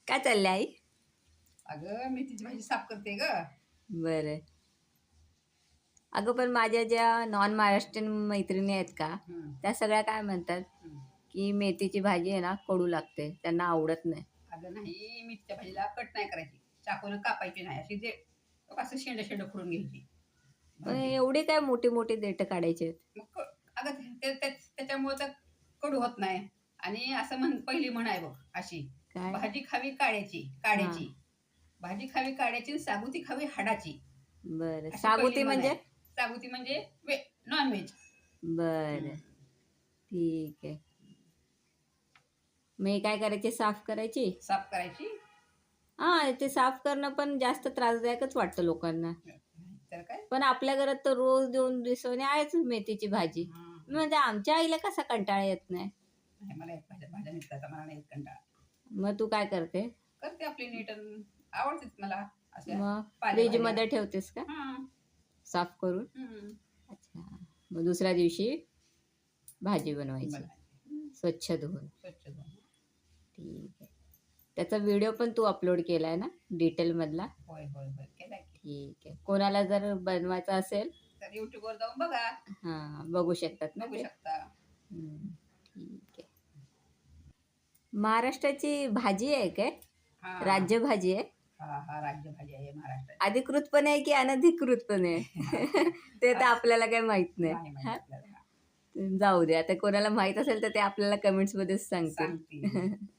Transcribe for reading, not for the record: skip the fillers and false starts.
काय चाललंय आई? अगं मेथीची भाजी साफ करते ग. बरं. अगं पण माझ्या ज्या नॉन महाराष्ट्रीयन मैत्रिणी आहेत का, हम्म, त्या सगळ्या काय म्हणतात, हम्म. की मेथीची भाजी आहे ना कडू लागते, त्यांना आवडत नाही. अगं नाही, मेथीच्या भाजीला कट नाही करायची, चाकून कापायची नाही, अशी जे असं शेंड शेंड फोडून घ्यायची पण भाजी. एवढी काय मोठी मोठी देठं काढायची आहेत? मग अगं त्याच्यामुळे तर कडू होत नाही. आणि असं पहिली म्हण आहे बघ अशी, काय? भाजी खावी काड्याची हां. काड्याची, भाजी खावी काड्याची, सागुती खावी हाडाची. बरं. अशी पहिली सागुती म्हण म्हणजे? आहे. सागुती म्हणजे नॉनव्हेज. बरं. ठीक आहे. मी काय करायचे, साफ करायची? साफ करायची. हां, ते साफ करणं पण जास्त त्रासदायकच वाटतं लोकांना. तर काय. पण आपल्या घरात तर रोज 2 दिवसांनी आहेच मेथीची भाजी. हम्म. म्हणजे आमच्या आईला कसा कंटाळा येत नाही? नाही, मला एक भाज्या भाज्या निघतात, मला नाही येत कंटाळा. मग तू काय करते? करते आपली नीट आवडतेच मला अशा मग पालेभाज्या. फ्रीजमध्ये ठेवतेस का हा. साफ करून? हम्म. अच्छा. मग दुसऱ्या दिवशी भाजी बनवायची बनवायची. स्वच्छ धुवून. स्वच्छ धुवून. ठीक आहे. त्याचा व्हिडिओ पण तू अपलोड केलाय ना डिटेलमधला? होय होय होय, केलाय की. ठीक आहे. कोणाला जर बनवायचं असेल तर युट्यूबवर जाऊन बघा, हां, बघू शकतात ना बघू ते? शकता. ठीक आहे. महाराष्ट्राची भाजी आहे काय? हा राज्यभाजी आहे? हा हा, राज्यभाजी आहे महाराष्ट्राची. अधिकृतपणे आहे की अनधिकृतपणे आहे? ते तर आपल्याला काही माहित नाही नाही. माहिती हां? आपल्याला. जाऊ दे. आता कोणाला माहित असेल तर ते आपल्याला कमेंट्समध्येच सांगतील. सांगते.